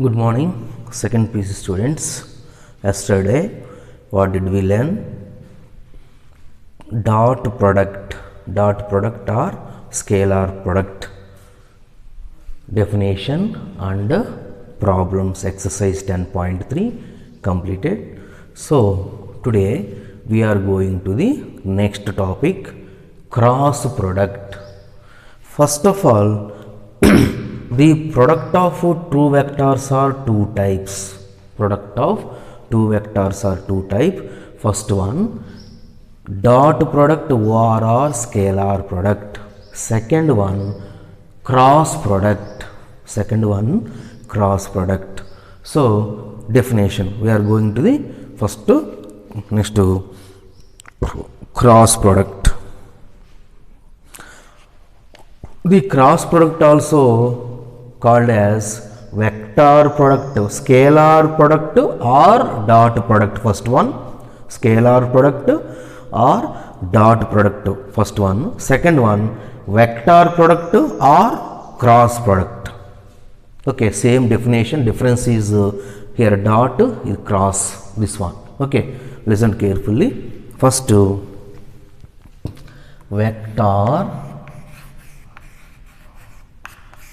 Good morning, second PC students. Yesterday, what did we learn? Dot product or scalar product definition and problems. Exercise 10.3 completed. So, today we are going to the next topic, cross product. First of all, the product of two vectors are two types. Product of two vectors are two types. First one, dot product or scalar product. Second one, cross product. Second one, cross product. So, definition. We are going to the first, next to cross product. The cross product also called as vector product, scalar product or dot product. First one, scalar product or dot product. First one. Second one, vector product or cross product. Okay, same definition. Difference is here dot is cross. This one. Okay, listen carefully. First, vector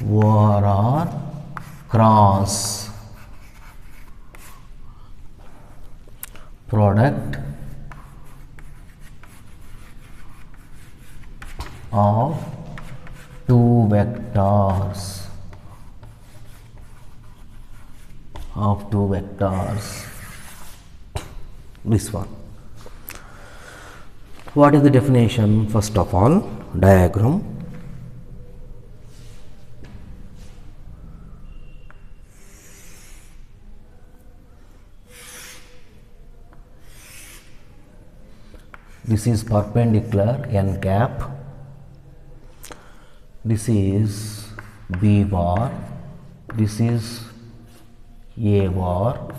or cross product of two vectors this one. What is the definition? First of all, diagram. This is perpendicular n cap, this is B bar, this is A bar,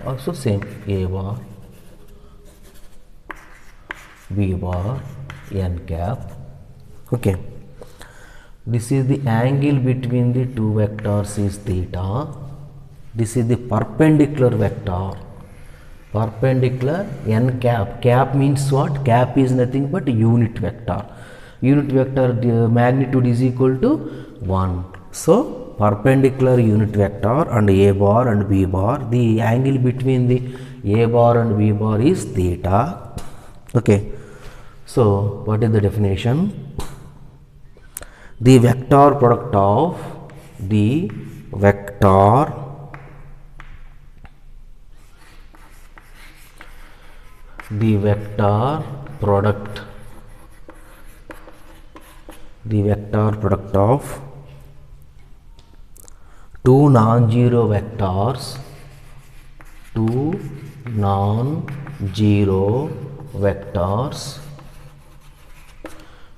also same A bar, B bar, n cap. Okay, this is the angle between the two vectors is theta. This is the perpendicular vector. Perpendicular n cap. Cap means what? Cap is nothing but unit vector. Unit vector, the magnitude is equal to 1. So, perpendicular unit vector and A bar and B bar. The angle between the A bar and B bar is theta. Okay. So, what is the definition? The vector product of the vector product of two non-zero vectors,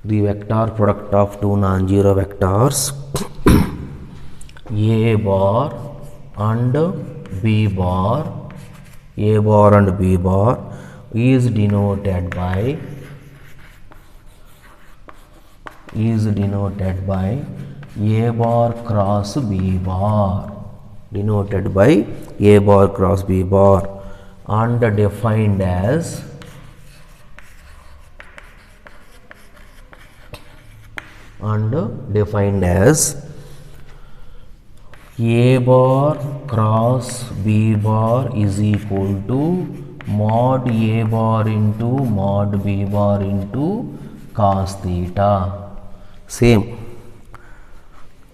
the vector product of two non-zero vectors A bar and B bar, is denoted by A bar cross B bar, and defined as A bar cross B bar is equal to mod A bar into mod B bar into cos theta. Same.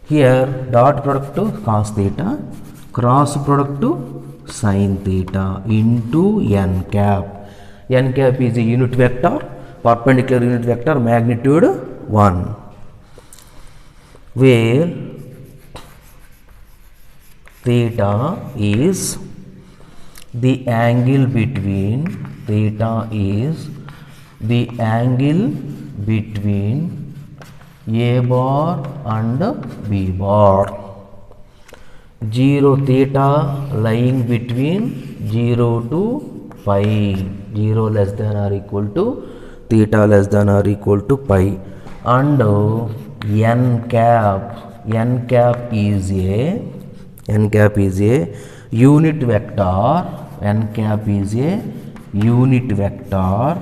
Here dot product to cos theta, cross product to sin theta into n cap. N cap is a unit vector, perpendicular unit vector, magnitude 1, where theta is the angle between A bar and B bar. 0 theta lying between 0 to pi, 0 less than or equal to theta less than or equal to pi, and n cap is a n cap is a unit vector, n cap is a unit vector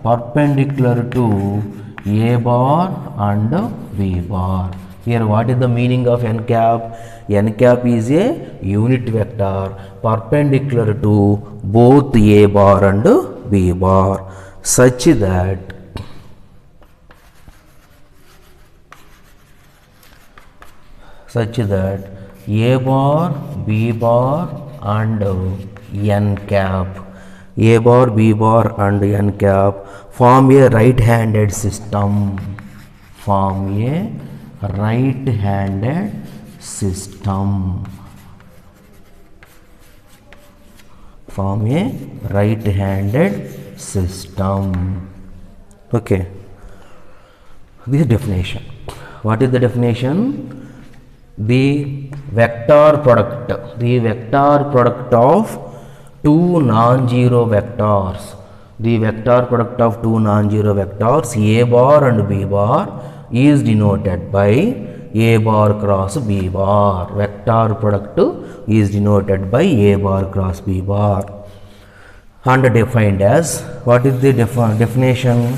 perpendicular to a bar and b bar. Here what is the meaning of n cap? N cap is a unit vector perpendicular to both a bar and b bar, such that a bar, b bar and n cap, a bar, b bar and n cap form a right-handed system. Form a right-handed system. Form a right-handed system. Okay. This is definition. What is the definition? The vector product of two non-zero vectors. The vector product of two non-zero vectors a bar and b bar is denoted by a bar cross b bar. Vector product is denoted by a bar cross b bar and defined as, what is the definition?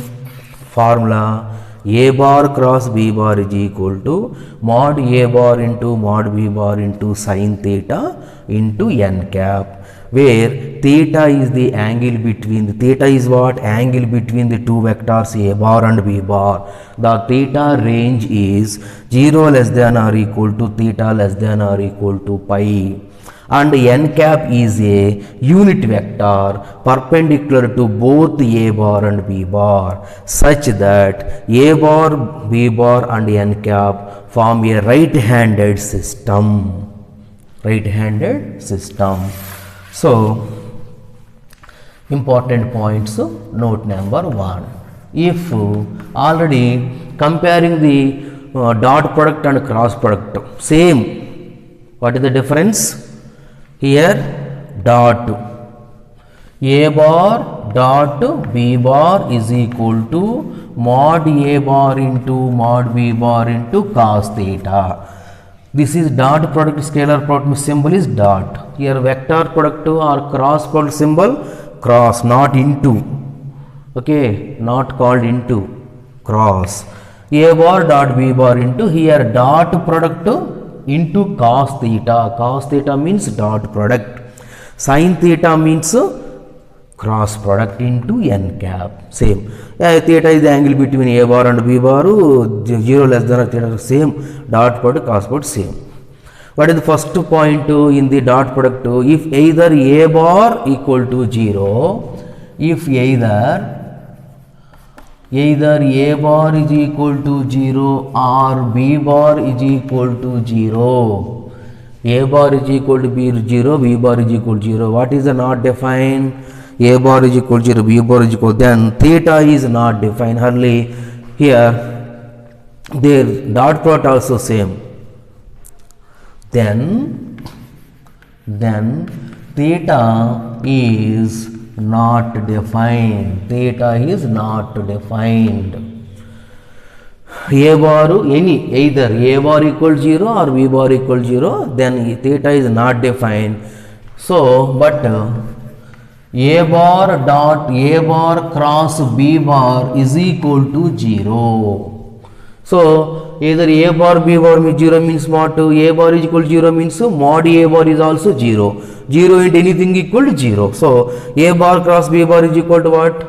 Formula: a bar cross b bar is equal to mod a bar into mod b bar into sin theta into n cap, where theta is the angle between, theta is what? Angle between the two vectors a bar and b bar. The theta range is 0 less than or equal to theta less than or equal to pi. And n cap is a unit vector perpendicular to both a bar and b bar, such that a bar, b bar and n cap form a right-handed system. Right-handed system. So, important points, note number 1. If already comparing the dot product and cross product, same. What is the difference? Here dot a bar dot b bar is equal to mod a bar into mod b bar into cos theta. This is dot product, scalar product symbol is dot. Here vector product or cross product symbol cross, not into. Okay, not called into, cross. A bar dot b bar into, here dot product into cos theta. Cos theta means dot product. Sin theta means cross product into n cap. Same. Theta is the angle between a bar and b bar. 0 less than or theta, same. Dot product, cos product, same. What is the first point in the dot product? If either a bar equal to 0, if either a bar is equal to 0 or b bar is equal to 0. A bar is equal to b 0, b bar is equal to 0. What is the not defined? A bar is equal to 0, b bar is equal to, then theta is not defined. Hardly here their dot product also same. Then theta is not defined. Theta is not defined. A bar, either a bar equal 0 or b bar equal 0, then theta is not defined. So, but a bar dot a bar cross b bar is equal to 0. So, either a bar b bar means 0 means mod a bar is equal to 0 means mod a bar is also 0. 0 into anything equal to 0. So, a bar cross b bar is equal to what?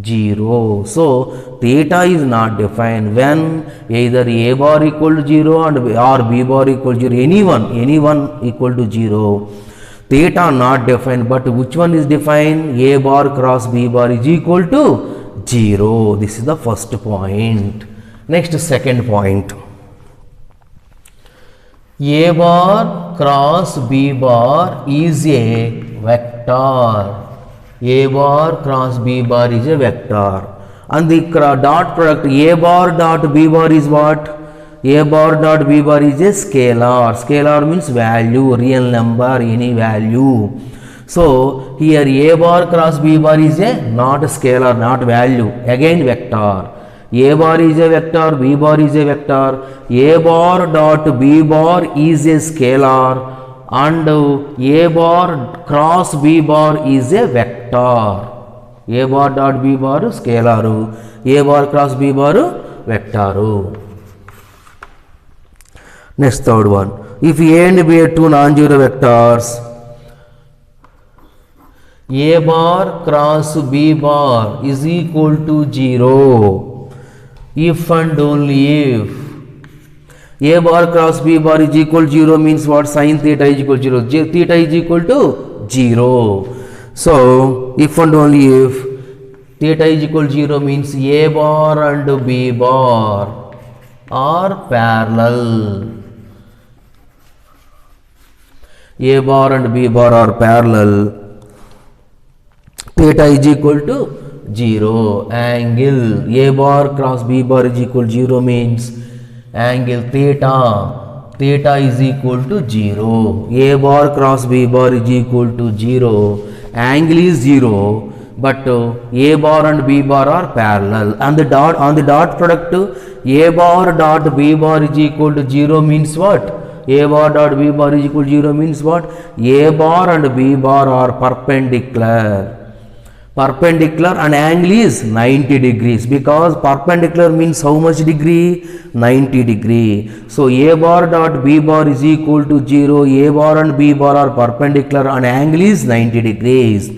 0. So, theta is not defined when either a bar equal to 0 and or b bar equal to 0, anyone equal to 0. Theta not defined, but which one is defined? A bar cross b bar is equal to 0. This is the first point. Next, second point. A bar cross b bar is a vector. A bar cross b bar is a vector. And the dot product a bar dot b bar is what? A bar dot b bar is a scalar. Scalar means value, real number, any value. So, here a bar cross b bar is a not scalar, not value, again vector. A bar is a vector, B bar is a vector, A bar dot B bar is a scalar, and A bar cross B bar is a vector. A bar dot B bar scalar, A bar cross B bar vector. Next, third one. If A and B are two non-zero vectors, A bar cross B bar is equal to 0 if and only if A bar cross B bar is equal to 0 means what? Sin theta is equal to 0. Theta is equal to 0. So, if and only if theta is equal to 0 means A bar and B bar are parallel. A bar and B bar are parallel. Theta is equal to 0. Angle A bar cross B bar is equal to 0 means angle theta is equal to 0. A bar cross B bar is equal to 0. Angle is 0, but A bar and B bar are parallel. And the on the dot product, A bar dot B bar is equal to 0 means what? A bar dot B bar is equal to 0 means what? A bar and B bar are perpendicular. Perpendicular and angle is 90 degrees, because perpendicular means how much degree? 90 degree. So A bar dot B bar is equal to 0. A bar and B bar are perpendicular and angle is 90 degrees.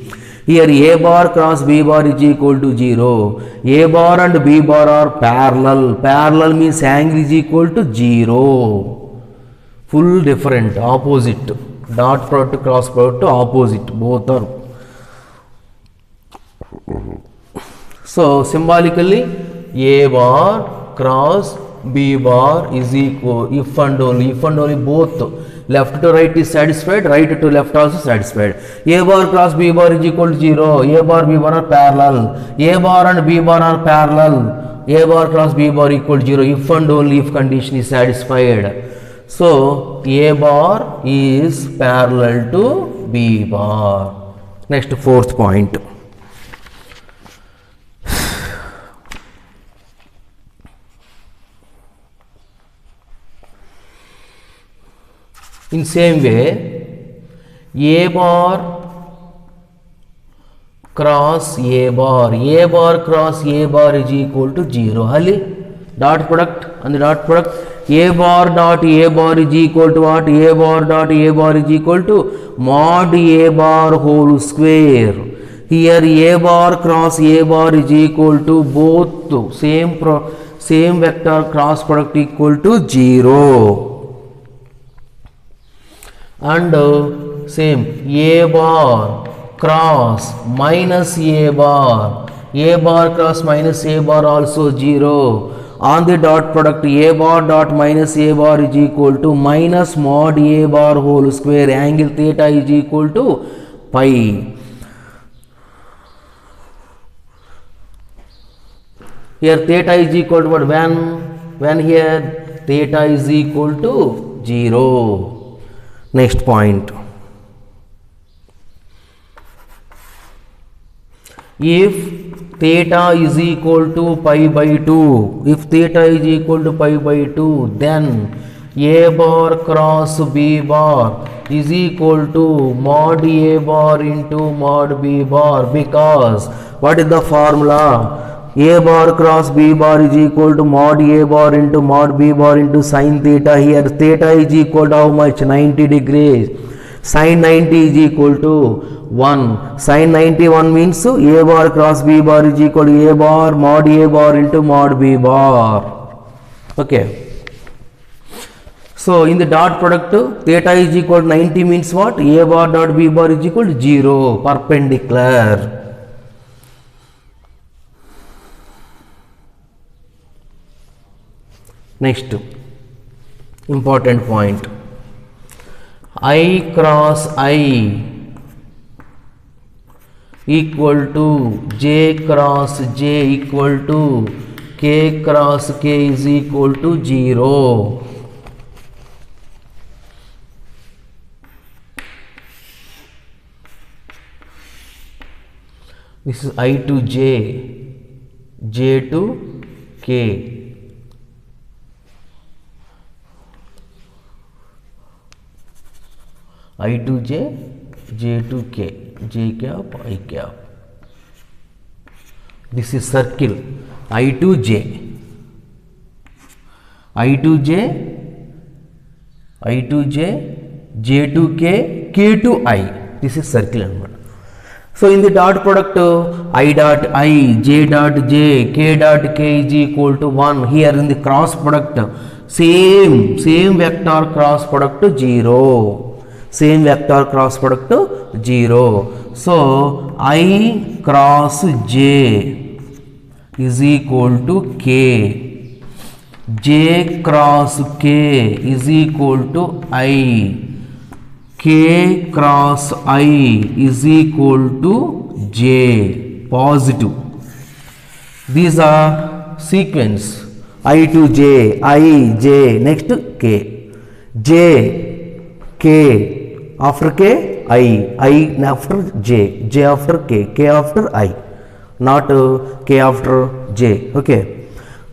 Here A bar cross B bar is equal to 0. A bar and B bar are parallel. Parallel means angle is equal to 0. Full different, opposite. Dot product cross product opposite. Both are. So symbolically, A bar cross B bar is equal if and only both left to right is satisfied, right to left also satisfied. A bar cross B bar is equal to 0. A bar B bar are parallel. A bar and B bar are parallel. A bar cross B bar equal to 0 if and only if condition is satisfied. So A bar is parallel to B bar. Next, fourth point. In same way, A bar cross A bar cross A bar is equal to 0. Hali dot product and the dot product, A bar dot A bar is equal to what? A bar dot A bar is equal to mod A bar whole square. Here A bar cross A bar is equal to both same vector cross product equal to 0. And same A bar cross minus A bar cross minus A bar also 0. On the dot product, A bar dot minus A bar is equal to minus mod A bar whole square. Angle theta is equal to pi. Here theta is equal to what? When here theta is equal to 0. Next point. If theta is equal to pi by 2, then A bar cross B bar is equal to mod A bar into mod B bar, because what is the formula? A bar cross B bar is equal to mod A bar into mod B bar into sin theta. Here theta is equal to how much? 90 degrees. Sin 90 is equal to 1. Sin 91 means A bar cross B bar is equal to A bar mod A bar into mod B bar. Okay. So in the dot product, theta is equal to 90 means what? A bar dot B bar is equal to 0. Perpendicular. Next important point, I cross I equal to J cross J equal to K cross K is equal to 0. This is I to J, J to k, I to j, j to k, j cap, I cap. This is circle. I to j, I to j, I to j, j to k, k to I. This is circle anamata. So in the dot product, I dot I, j dot j, k dot k is equal to 1. Here in the cross product, same vector cross product 0. Same vector cross product 0. So I cross j is equal to k. J cross k is equal to I. K cross I is equal to j, positive. These are sequence. I to j, I, j, next k. J, k, after k, I after j, j after k after I. Not k after j, okay.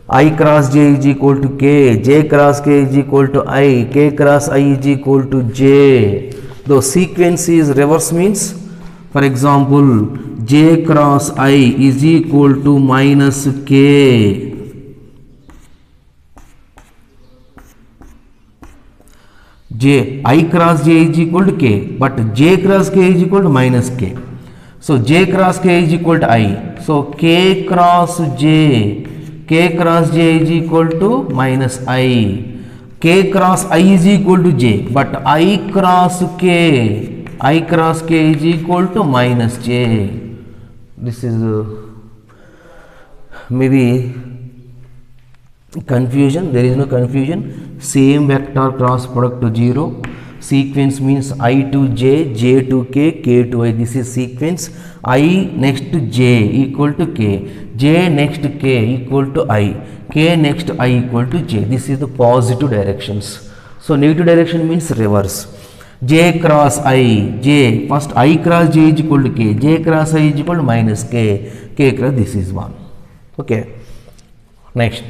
I cross j is equal to k, j cross k is equal to I, k cross I is equal to j. The sequence is reverse means, for example, j cross I is equal to minus k. I cross j is equal to k, but j cross k is equal to minus k. So j cross k is equal to I. So k cross j is equal to minus I. K cross I is equal to j, but I cross k is equal to minus j. This is maybe confusion. There is no confusion. Same vector cross product to 0. Sequence means I to j, j to k, k to I. This is sequence. I next to j equal to k, j next to k equal to I, k next to I equal to j. This is the positive directions. So negative direction means reverse. J cross I, j, first I cross j is equal to k, j cross I is equal to minus k, k cross, this is 1. Okay. Next.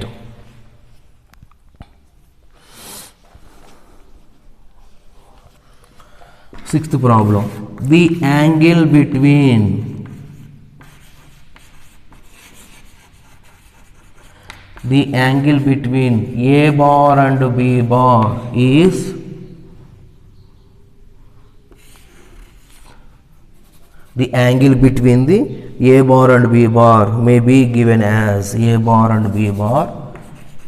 Sixth problem. The angle between A bar and B bar is the angle between the A bar and B bar may be given as A bar and B bar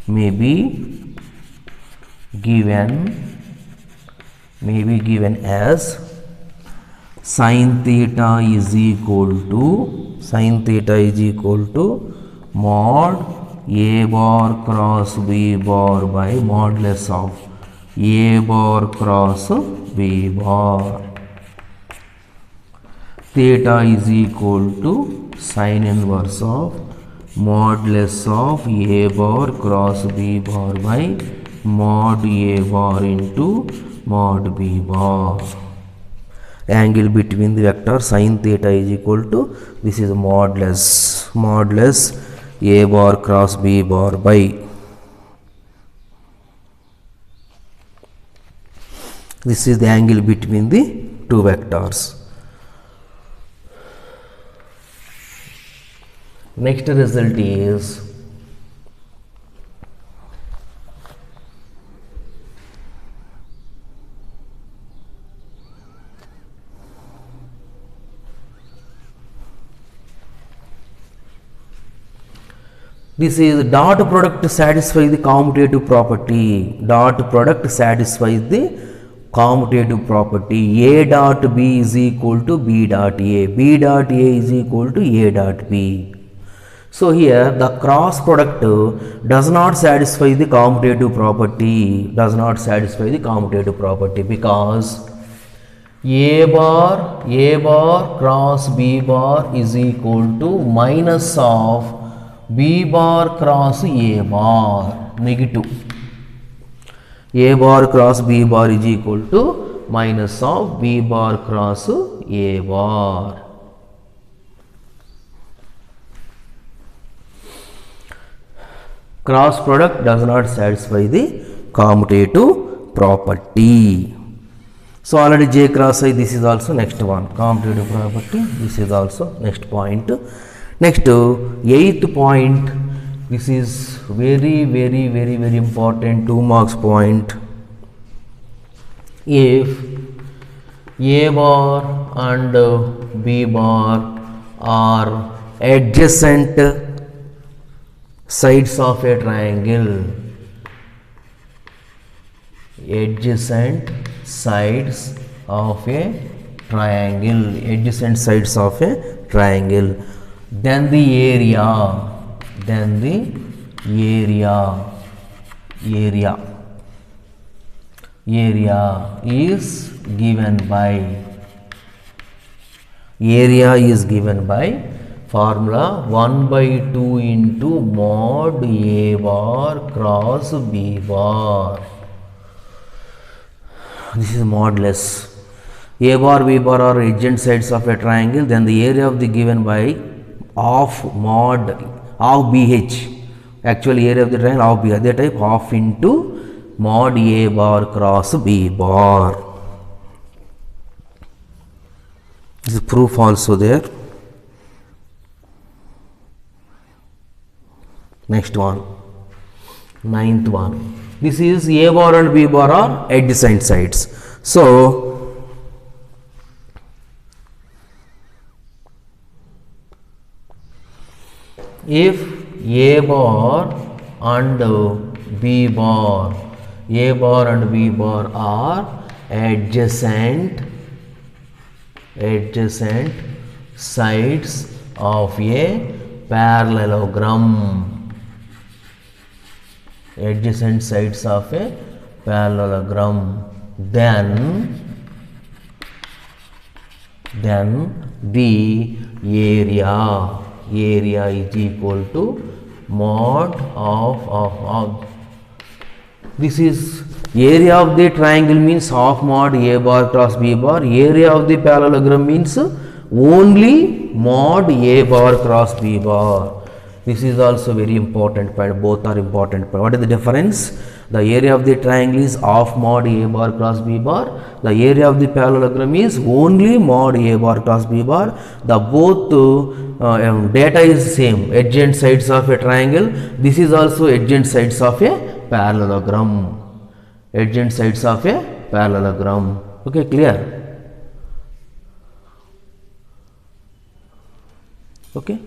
may be given as sin theta is equal to mod A bar cross B bar by modulus of A bar cross B bar. Theta is equal to sin inverse of modulus of A bar cross B bar by mod A bar into mod B bar. Angle between the vector sin theta is equal to, this is modulus A bar cross B bar by, this is the angle between the two vectors. Next result is this is dot product satisfies the commutative property. Dot product satisfies the commutative property. A dot B is equal to B dot A. B dot A is equal to A dot B. So here the cross product does not satisfy the commutative property. Because A bar cross B bar is equal to minus of B bar cross A bar, negative. A bar cross B bar is equal to minus of B bar cross A bar. cross product does not satisfy the commutative property. So already J cross I, this is also next one, commutative property, this is also next point. Next, eighth point, this is very important 2 marks point. If A bar and B bar are adjacent sides of a triangle, adjacent sides of a triangle, adjacent sides of a triangle, then the area is given by formula 1/2 into mod A bar cross B bar. This is modulus. A bar, B bar are adjacent sides of a triangle, then the area of the given by of mod of BH, actually area of the triangle of B, other type of into mod A bar cross B bar. This is proof also there. Next one, ninth one. This is A bar and B bar are adjacent sides. So if A bar and B bar are adjacent sides of a parallelogram, adjacent sides of a parallelogram, then the area is equal to mod of this is area of the triangle means half mod A bar cross B bar, area of the parallelogram means only mod A bar cross B bar. This is also very important point, both are important point. What is the difference? The area of the triangle is half mod A bar cross B bar, the area of the parallelogram is only mod A bar cross B bar. The both data is same, adjacent sides of a triangle. This is also adjacent sides of a parallelogram, adjacent sides of a parallelogram. Okay, clear? Okay.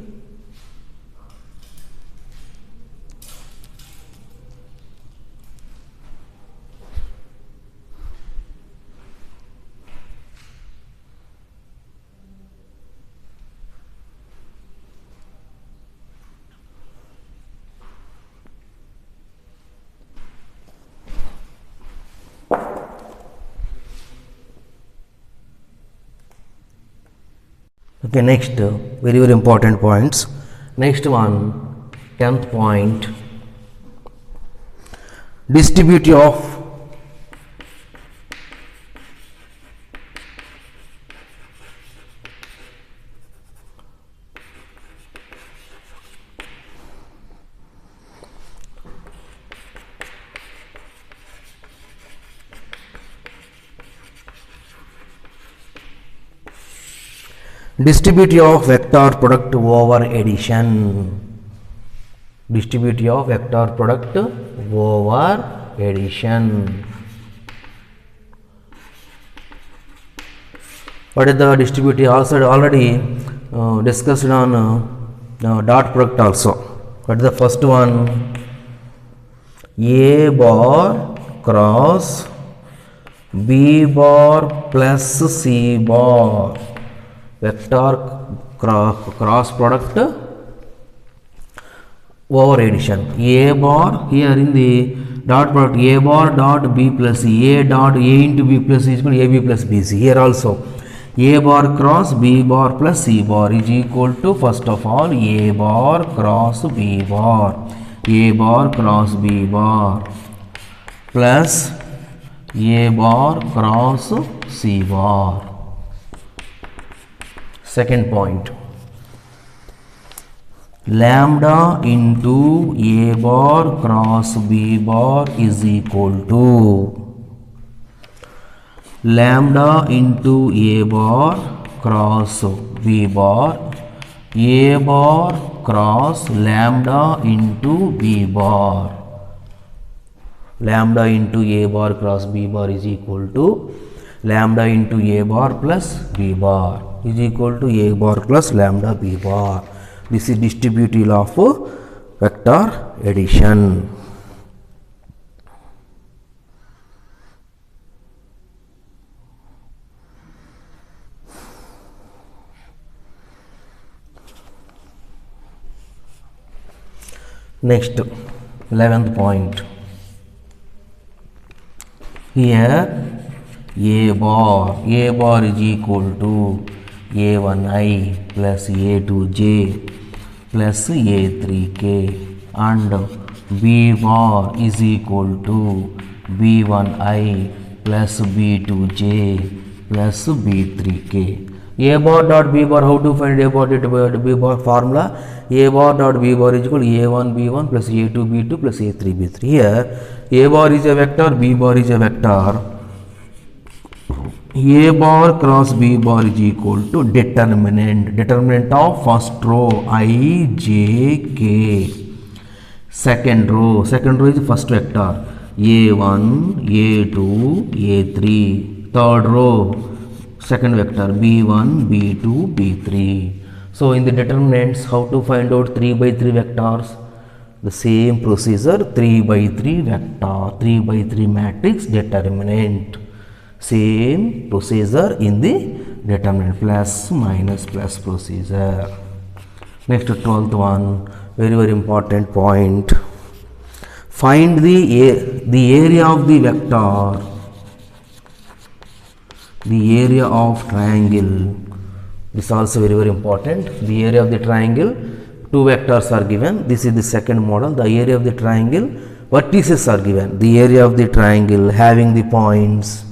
Okay, next very important points. Next one, 10th point, distributive of vector product over addition. Distributive of vector product over addition. What is the distributive? Also already discussed on dot product also. What is the first one? A bar cross B bar plus C bar. Vector cross product over addition. A bar, here in the dot product, A bar dot B plus C, A dot A into B plus C is equal to AB plus BC. Here also A bar cross B bar plus C bar is equal to, first of all, A bar cross B bar, A bar cross B bar plus A bar cross C bar. Second point, lambda into a bar cross b bar is equal to lambda into a bar cross b bar, a bar cross lambda into b bar. Lambda into a bar cross b bar is equal to lambda into a bar plus b bar is equal to a bar plus lambda b bar. This is distributive law of vector addition. Next, 11th point. Here a bar is equal to a1i plus a2j plus a3k, and b bar is equal to b1i plus b2j plus b3k. A bar dot b bar, how to find a bar dot b bar formula? A bar dot b bar is equal to a1 b1 plus a2 b2 plus a3 b3. Here a bar is a vector, b bar is a vector. A bar cross b bar is equal to determinant of first row I, j, k. Second row is first vector a1, a2, a3. Third row second vector b1, b2, b3. So in the determinants, how to find out 3 by 3 vectors? The same procedure, 3 by 3 vector, 3 by 3 matrix determinant. Same procedure in the determinant, plus minus plus procedure. Next, 12th one, very important point. Find the area of the vector, the area of triangle. This is also very important. The area of the triangle, two vectors are given. This is the second model. The area of the triangle, vertices are given. The area of the triangle having the points,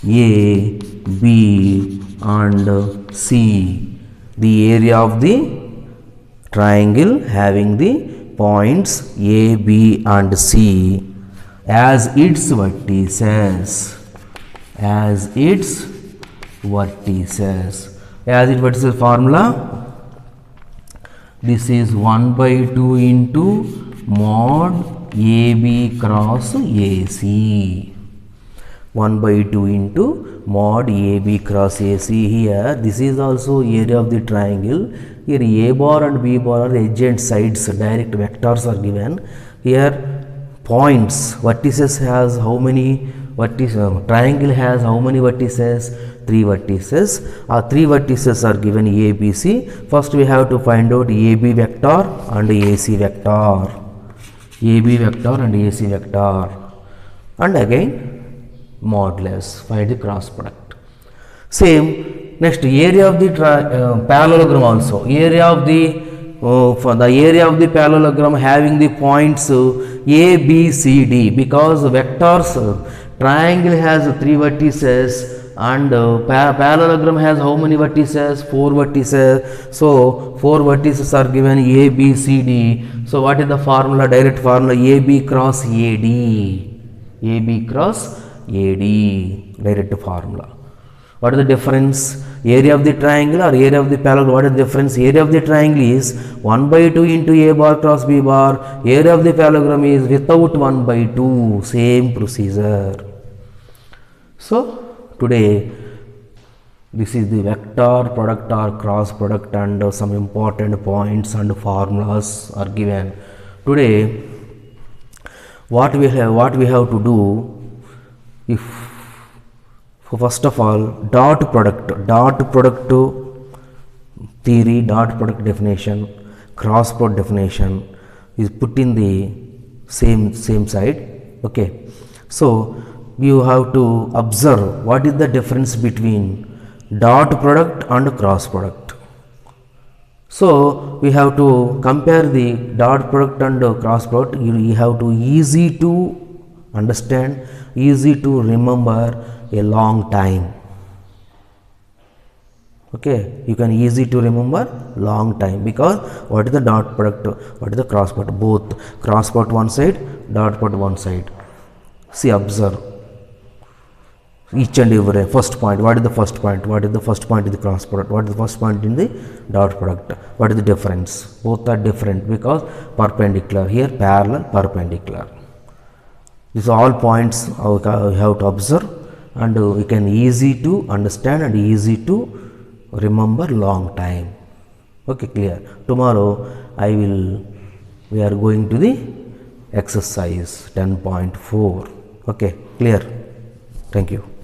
A, B and C. The area of the triangle having the points A, B and C as its vertices. As its vertices formula, this is 1 by 2 into mod AB cross AC. 1 by 2 into mod AB cross AC. Here this is also area of the triangle. Here A bar and B bar are adjacent sides, direct vectors are given. Here points, vertices has how many vertices? Triangle has how many vertices? 3 vertices. 3 vertices are given A, B, C. First we have to find out AB vector and AC vector. AB vector and AC vector. And again modulus, find the cross product. Same. Next, area of the parallelogram also. Area of the for the area of the parallelogram having the points A, B, C, D, because vectors, triangle has 3 vertices and parallelogram has how many vertices? 4 vertices. So 4 vertices are given A, B, C, D. So what is the formula? Direct formula AB cross AD. AB cross AD, direct formula. What is the difference? Area of the triangle or area of the parallelogram? What is the difference? Area of the triangle is 1 by 2 into A bar cross B bar. Area of the parallelogram is without 1 by 2. Same procedure. So today this is the vector product or cross product, and some important points and formulas are given. Today what we have to do, if first of all dot product theory, dot product definition, cross product definition is put in the same side. Okay, so you have to observe what is the difference between dot product and cross product. So we have to compare the dot product and cross product. You have to easy to understand, easy to remember a long time. Okay, you can easy to remember long time, because what is the dot product, what is the cross product, both cross product one side, dot product one side. See, observe each and every first point. What is the first point? What is the first point in the cross product? What is the first point in the dot product? What is the difference? Both are different because perpendicular, here parallel, perpendicular. These are all points we have to observe, and we can easy to understand and easy to remember long time. Okay, clear. Tomorrow we are going to the exercise 10.4. okay, clear. Thank you.